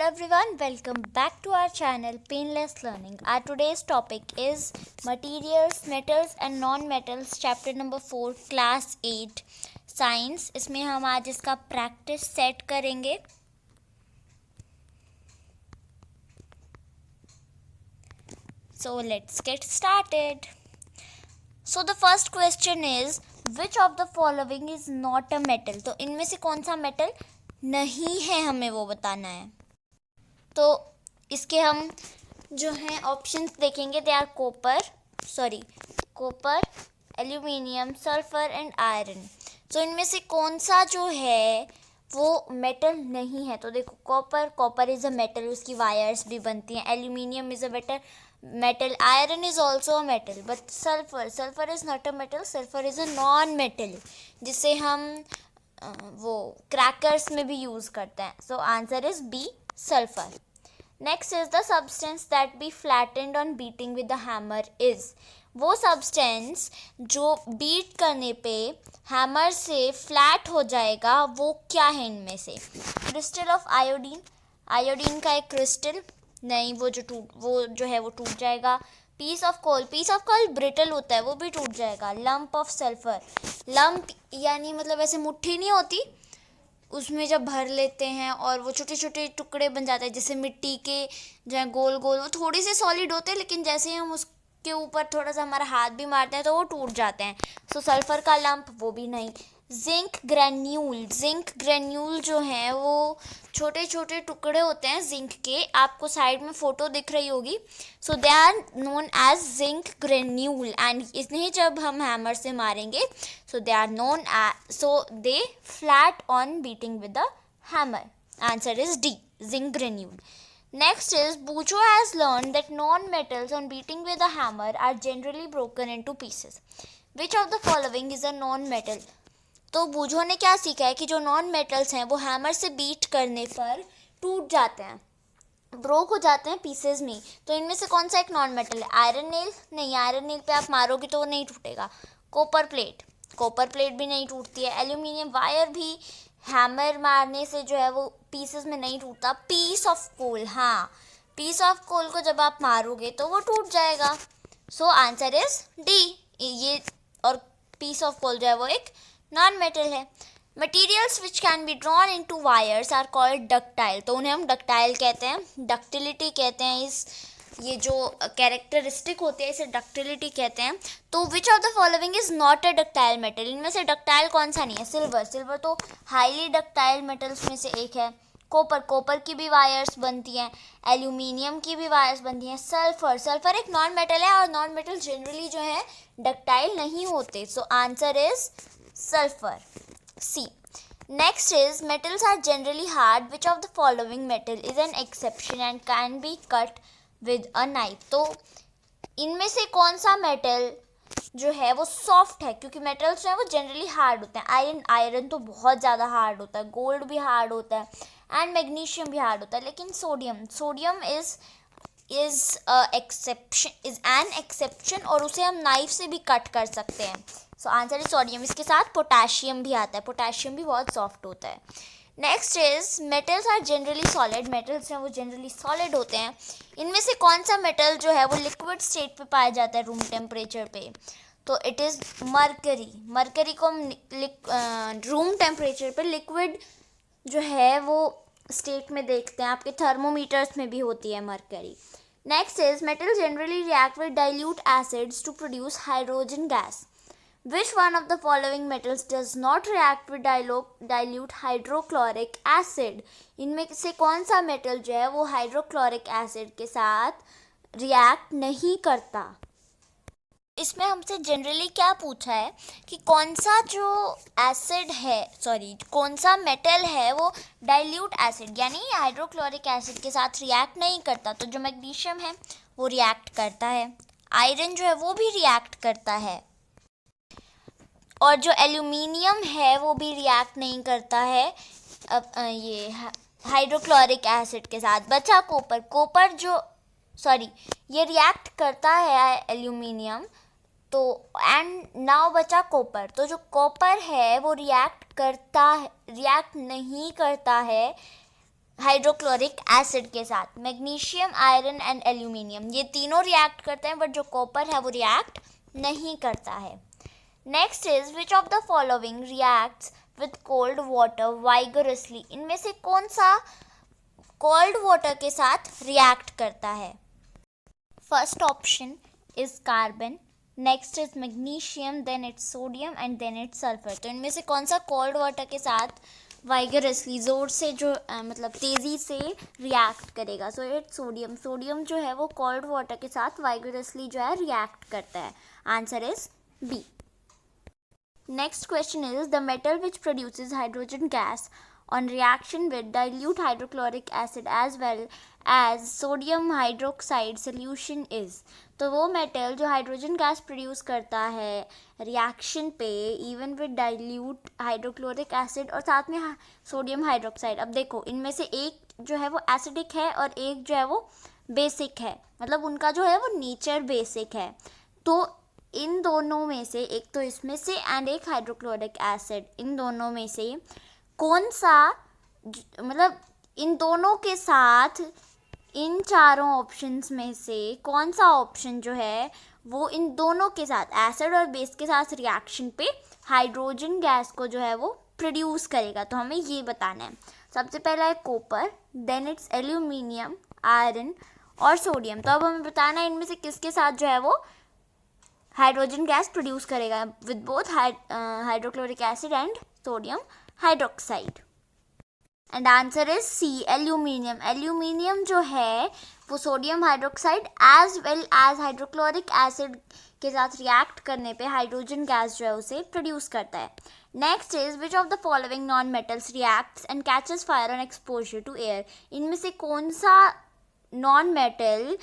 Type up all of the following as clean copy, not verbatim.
everyone, welcome back to our channel Painless Learning. Our today's topic is Materials, Metals and Non-Metals, chapter number 4, class 8, Science. इसमें हम आज इसका practice set करेंगे. So let's get started. So the first question is, which of the following is not a metal? तो इनमें से कौन सा मेटल नहीं है, हमें वो बताना है. तो इसके हम जो हैं ऑप्शंस देखेंगे. They are copper, aluminium, sulphur and iron. तो इनमें से कौन सा जो है वो मेटल नहीं है. तो देखो, कॉपर इज़ अ मेटल, उसकी वायर्स भी बनती हैं. Aluminium is a metal. Iron is also a metal, but sulfur is not a metal. Sulfur is a non metal, जिसे हम वो क्रैकर्स में भी यूज़ करते हैं. So answer is B, sulfur. Next is the substance that be flattened on beating with the hammer is. वो substance जो beat करने पे हैमर से फ्लैट हो जाएगा, वो क्या है इनमें से. क्रिस्टल ऑफ आयोडीन का एक क्रिस्टल नहीं, वो जो है वो टूट जाएगा. पीस ऑफ कोल ब्रिटल होता है, वो भी टूट जाएगा. लंप ऑफ सल्फर, लंप यानी मतलब ऐसे मुट्ठी नहीं होती, उसमें जब भर लेते हैं और वो छोटे छोटे टुकड़े बन जाते हैं, जैसे मिट्टी के जो है गोल गोल, वो थोड़ी सी सॉलिड होते हैं, लेकिन जैसे ही हम उसके ऊपर थोड़ा सा हमारा हाथ भी मारते हैं तो वो टूट जाते हैं. सो सल्फर का लंप, वो भी नहीं. जिंक ग्रेन्यूल जो है वो छोटे छोटे टुकड़े होते हैं जिंक के, आपको साइड में फोटो दिख रही होगी. So they are known as zinc granule, and इन्हें जब हम हैमर से मारेंगे so they flat on beating with the hammer. Answer is D, zinc granule. Next is, Bujo has learned that non-metals on beating with a hammer are generally broken into pieces. Which of the following is a non-metal? तो बूझो ने क्या सीखा है कि जो non metals हैं वो हैमर से बीट करने पर टूट जाते हैं, ब्रोक हो जाते हैं पीसेस में. तो इनमें से कौन सा एक नॉन मेटल है. आयरन नेल नहीं, आयरन नेल पे आप मारोगे तो वो नहीं टूटेगा. कॉपर प्लेट भी नहीं टूटती है. एल्यूमिनियम वायर भी हैमर मारने से जो है वो पीसेस में नहीं टूटता. पीस ऑफ कोल को जब आप मारोगे तो वो टूट जाएगा. सो आंसर इज डी, ये. और पीस ऑफ कोल जो है वो एक नॉन मेटल है. Materials which can be drawn into wires are called ductile. तो उन्हें हम डक्टाइल कहते हैं, डक्टिलिटी कहते हैं. ये जो कैरेक्टरिस्टिक होती है इसे डक्टिलिटी कहते हैं. तो विच of the following is not a ductile metal. इनमें से डक्टाइल कौन सा नहीं है. सिल्वर तो हाईली डक्टाइल मेटल्स में से एक है. कॉपर की भी वायर्स बनती हैं. एल्यूमिनियम की भी वायर्स बनती हैं. सल्फर एक नॉन मेटल है, और नॉन मेटल जनरली जो है डक्टाइल नहीं होते. So answer is sulfur, C. Next is, metals are generally hard. Which of the following metal is an exception and can be cut with a knife? तो इनमें से कौन सा मेटल जो है वो सॉफ्ट है, क्योंकि मेटल्स जो है वो जनरली हार्ड होते हैं. आयरन तो बहुत ज़्यादा हार्ड होता है, गोल्ड भी हार्ड होता है, एंड मैग्नीशियम भी हार्ड होता है. लेकिन सोडियम इज एन एक्सेप्शन, और उसे हम नाइफ से भी कट कर सकते हैं. So answer is sodium. इसके साथ पोटाशियम भी आता है, पोटाशियम भी बहुत सॉफ्ट होता है. Next is, metals are generally solid. Metals हैं वो जनरली सॉलिड होते हैं. इनमें से कौन सा मेटल जो है वो लिक्विड स्टेट पे पाया जाता है रूम टेम्परेचर पे. तो इट इज़ मरकरी को हम रूम टेम्परेचर पे लिक्विड जो है वो स्टेट में देखते हैं. आपके थर्मोमीटर्स में भी होती है mercury. Next is, metal generally react with dilute acids to produce hydrogen gas. Which one of the following metals does not react with dilute hydrochloric acid? इनमें से कौन सा मेटल जो है वो हाइड्रोक्लोरिक एसिड के साथ रिएक्ट नहीं करता. इसमें हमसे जनरली क्या पूछा है कि कौन सा जो कौन सा मेटल है वो डाइल्यूट एसिड यानी हाइड्रोक्लोरिक एसिड के साथ रिएक्ट नहीं करता. तो जो मैग्नीशियम है वो रिएक्ट करता है. आयरन जो है वो भी रिएक्ट करता है, और जो एल्यूमिनियम है वो भी रिएक्ट नहीं करता है ये हाइड्रोक्लोरिक एसिड के साथ. बचा ये रिएक्ट करता है एल्यूमिनियम. तो एंड नाउ बचा कॉपर. तो जो कॉपर है वो रिएक्ट नहीं करता है हाइड्रोक्लोरिक एसिड के साथ। मैग्नीशियम, आयरन एंड एल्यूमिनियम, ये तीनों रिएक्ट करते हैं, बट जो कॉपर है वो रिएक्ट नहीं करता है। Next is which of the following reacts with cold water vigorously, इनमें से कौन सा कोल्ड वाटर के साथ रिएक्ट करता है? First option is carbon, next is magnesium, then it's sodium and then it's sulphur. तो इनमें से कौन सा कोल्ड वाटर के साथ वाइगरसली, जोर से, जो मतलब तेज़ी से रिएक्ट करेगा? So it's sodium. सोडियम जो है वो कोल्ड वाटर के साथ वाइगरसली जो है रिएक्ट करता है। Answer is B. Next question is the metal which produces hydrogen gas on reaction with dilute hydrochloric acid as well as sodium hydroxide solution is। तो वो मेटल जो हाइड्रोजन गैस प्रोड्यूस करता है रिएक्शन पे even with dilute hydrochloric acid और साथ में sodium hydroxide. अब देखो, इनमें से एक जो है वो एसिडिक है और एक जो है वो बेसिक है, मतलब उनका जो है वो नेचर बेसिक है। तो इन दोनों में से, एक तो इसमें से एंड एक हाइड्रोक्लोरिक एसिड, इन दोनों में से कौन सा, मतलब इन दोनों के साथ, इन चारों ऑप्शंस में से कौन सा ऑप्शन जो है वो इन दोनों के साथ, एसिड और बेस के साथ रिएक्शन पे हाइड्रोजन गैस को जो है वो प्रोड्यूस करेगा? तो हमें ये बताना है। सबसे पहला है copper, then it's aluminium, iron और सोडियम। तो अब हमें बताना है इनमें से किसके साथ जो है वो हाइड्रोजन गैस प्रोड्यूस करेगा with both hydrochloric acid and sodium hydroxide. And answer is C, aluminium. Aluminium जो है वो sodium hydroxide as well as hydrochloric acid के साथ रिएक्ट करने पे हाइड्रोजन गैस जो है उसे प्रोड्यूस करता है। Next is which of the following non metals reacts and catches fire on exposure to air. इनमें से कौन सा नॉन मेटल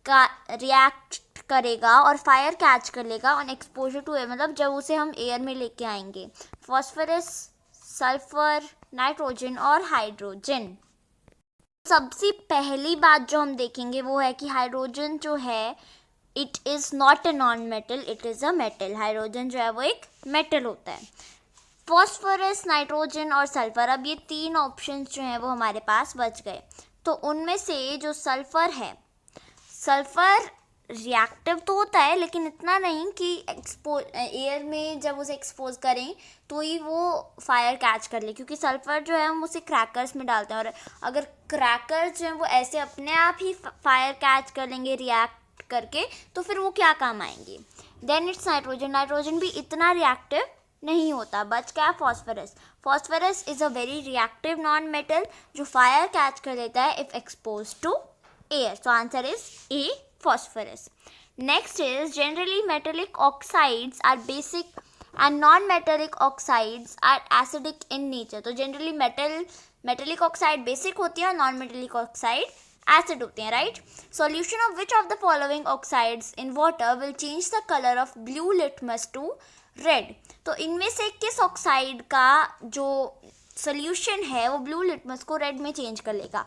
का रिएक्ट करेगा और फायर कैच कर लेगा ऑन एक्सपोजर टू एयर, मतलब जब उसे हम एयर में लेके आएंगे? फॉस्फोरस, सल्फर, नाइट्रोजन और हाइड्रोजन। सबसे पहली बात जो हम देखेंगे वो है कि हाइड्रोजन जो है it is not a non metal, it is a metal. Hydrogen जो है वो एक मेटल होता है। फॉस्फोरस, नाइट्रोजन और सल्फर, अब ये तीन ऑप्शंस जो हैं वो हमारे पास बच गए। तो उनमें से जो सल्फर है, सल्फर रिएक्टिव तो होता है लेकिन इतना नहीं कि एयर में जब उसे एक्सपोज करें तो ही वो फायर कैच कर ले, क्योंकि सल्फर जो है हम उसे क्रैकर्स में डालते हैं और अगर क्रैकर्स जो हैं वो ऐसे अपने आप ही फायर कैच कर लेंगे रिएक्ट करके तो फिर वो क्या काम आएंगे? Then it's nitrogen. नाइट्रोजन भी इतना रिएक्टिव नहीं होता। बच गया phosphorus. Phosphorus is a very reactive non metal जो फायर कैच कर लेता है if expose to air. So answer is A, phosphorus. Next is generally metallic oxides are basic and non-metallic oxides are acidic in nature. तो generally metallic oxide basic होती है और non-metallic oxide acid होते हैं, right? Solution of which of the following oxides in water will change the color of blue litmus to red? तो इनमें से किस ऑक्साइड का जो सोल्यूशन है वो ब्लू लिटमस को रेड में चेंज कर लेगा?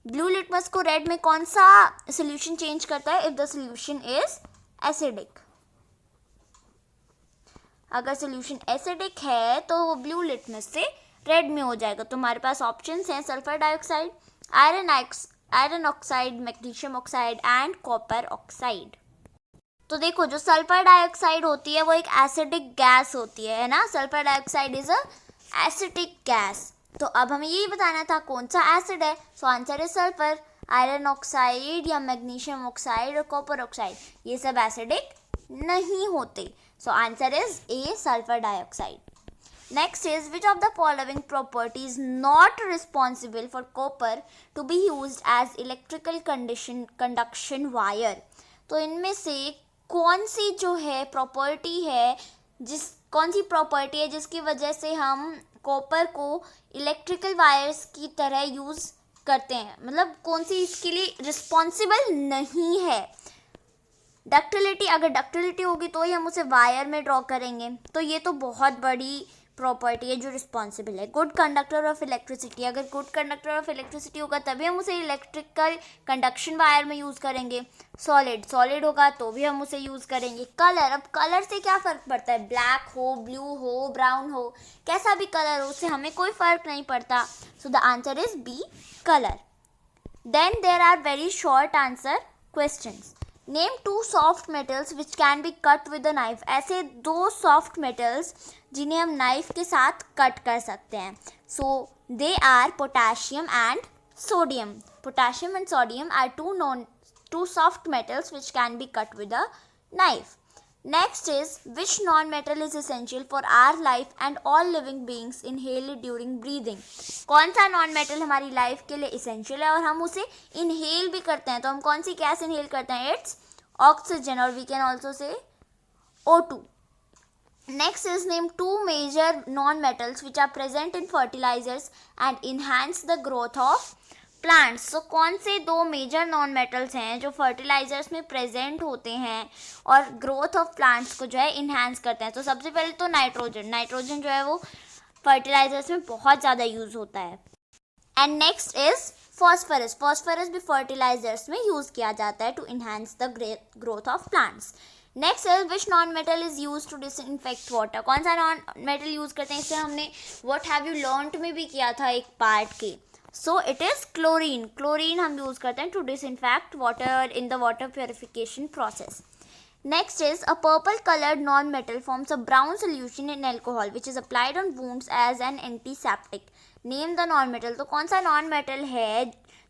ब्लू लिटमस को रेड में कौन सा सोल्यूशन चेंज करता है? If the solution is acidic. अगर सोल्यूशन एसिडिक है तो वो ब्लू लिटमस से रेड में हो जाएगा। तो हमारे पास ऑप्शंस हैं sulphur dioxide, iron oxide, magnesium oxide and copper oxide. तो देखो, जो सल्फर डाइऑक्साइड होती है वो एक एसिडिक गैस होती है ना? Sulphur dioxide is a acidic gas. तो अब हमें यही बताना था कौन सा एसिड है। So answer is sulphur. Iron oxide या मैग्नीशियम ऑक्साइड और कॉपर ऑक्साइड ये सब एसिडिक नहीं होते। So answer is A, sulphur dioxide. Next is which of the following property is not responsible for copper to be used as electrical conduction wire. तो इनमें से कौन सी जो है प्रॉपर्टी है, कौन सी प्रॉपर्टी है जिसकी वजह से हम कॉपर को इलेक्ट्रिकल वायर्स की तरह यूज़ करते हैं, मतलब कौन सी इसके लिए रिस्पॉन्सिबल नहीं है? डक्टिलिटी, अगर डक्टिलिटी होगी तो ही हम उसे वायर में ड्रॉ करेंगे। तो ये तो बहुत बड़ी प्रॉपर्टी है जो रिस्पॉन्सिबल है। गुड कंडक्टर ऑफ इलेक्ट्रिसिटी, अगर गुड कंडक्टर ऑफ इलेक्ट्रिसिटी होगा तभी हम उसे इलेक्ट्रिकल कंडक्शन वायर में यूज़ करेंगे। सॉलिड होगा तो भी हम उसे यूज़ करेंगे। कलर, अब कलर से क्या फ़र्क पड़ता है, ब्लैक हो, ब्लू हो, ब्राउन हो, कैसा भी कलर हो, उससे हमें कोई फ़र्क नहीं पड़ता। So the answer is B, colour. Then there are very short answer questions. Name 2 soft metals which can be cut with a knife. ऐसे 2 सॉफ्ट मेटल्स जिन्हें हम नाइफ के साथ कट कर सकते हैं। So they are potassium and sodium. Potassium and sodium are two soft metals which can be cut with a knife. Next is, which non-metal is essential for our life and all living beings inhale it during breathing? कौन सा non metal हमारी life के लिए essential है और हम उसे inhale भी करते हैं, तो हम कौन सी गैस इनहेल करते हैं? इट्स ऑक्सीजन, और we can also say O2. Next is, name 2 major non-metals which are present in fertilizers and enhance the growth of plants. तो कौन से 2 मेजर नॉन मेटल्स हैं जो फर्टिलाइजर्स में प्रेजेंट होते हैं और ग्रोथ ऑफ प्लांट्स को जो है इन्हांस करते हैं? तो सबसे पहले तो नाइट्रोजन जो है वो फर्टिलाइजर्स में बहुत ज़्यादा यूज़ होता है। एंड नेक्स्ट इज फॉस्फरस भी फर्टिलाइजर्स में यूज़ किया जाता है to enhance the growth of plants. Next is, which non metal is use to disinfect water. कौन सा नॉन मेटल यूज़ करते हैं? इससे हमने व्हाट हैव यू लर्नड में भी किया था एक पार्ट के। सो इट इज़ क्लोरीन हम यूज़ करते हैं to disinfect water in the water purification process. Next is, a purple coloured non metal forms a brown solution in alcohol which is applied on wounds as an antiseptic. Name the non metal. तो कौन सा non metal है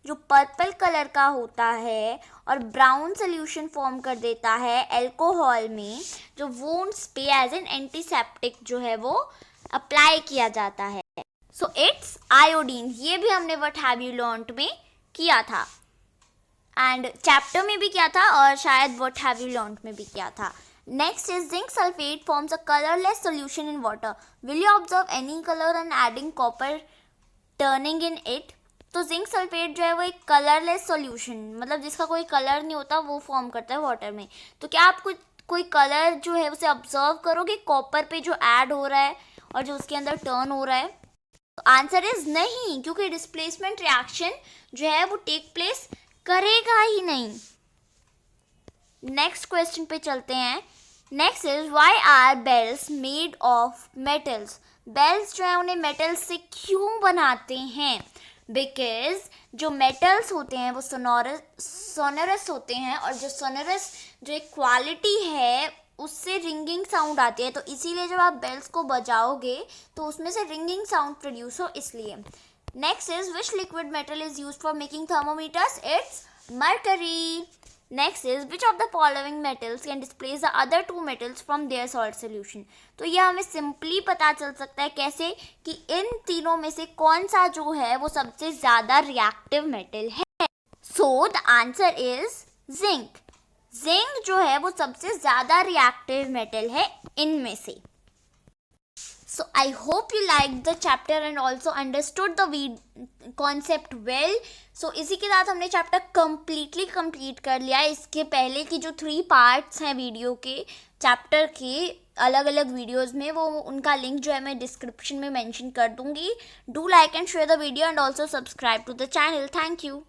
जो purple colour का होता है और brown solution form कर देता है एल्कोहल में, जो वुंड्स पे एज एन एंटीसेप्टिक जो है वो अप्लाई किया जाता है? So it's iodine. ये भी हमने व्हाट हैव यू लर्न्ड में किया था एंड चैप्टर में भी किया था और शायद व्हाट हैव यू लर्न्ड में भी किया था। Next is, zinc sulphate forms a colourless solution in water. Will you observe any colour and adding copper turning in it? तो जिंक सल्फेट जो है वो एक कलरलेस सोल्यूशन, मतलब जिसका कोई कलर नहीं होता, वो फॉर्म करता है वाटर में। तो क्या आप कोई कलर जो है उसे ऑब्जर्व करोगे कॉपर पे जो ऐड हो रहा है और जो उसके अंदर टर्न हो रहा है? आंसर इज नहीं, क्योंकि डिस्प्लेसमेंट रिएक्शन जो है वो टेक प्लेस करेगा ही नहीं। नेक्स्ट क्वेश्चन पे चलते हैं। Next is, why are bells made of metals. Bells जो है उन्हें मेटल्स से क्यों बनाते हैं? बिकॉज जो मेटल्स होते हैं वो सोनरस होते हैं, और जो सोनरस जो एक क्वालिटी है उससे रिंगिंग साउंड आती है, तो इसीलिए जब आप बेल्स को बजाओगे तो उसमें से रिंगिंग साउंड प्रोड्यूस हो, इसलिए। Next is, which liquid metal is use for making thermometers? It's mercury. Next is, which of the following metals can displace the other 2 metals from their salt solution? तो यह हमें simply पता चल सकता है कैसे, कि इन तीनों में से कौन सा जो है वो सबसे ज़्यादा रिएक्टिव मेटल है। सो the answer is zinc. Zinc जो है वो सबसे ज़्यादा रिएक्टिव मेटल है इनमें से। So I hope you like the chapter and also understood the concept well. So इसी के साथ हमने चैप्टर कंप्लीट कर लिया। इसके पहले की जो 3 पार्ट्स हैं वीडियो के चैप्टर के अलग अलग वीडियोज़ में, वो उनका लिंक जो है मैं डिस्क्रिप्शन में मेंशन कर दूंगी। Do like and share the video and also subscribe to the channel. Thank you.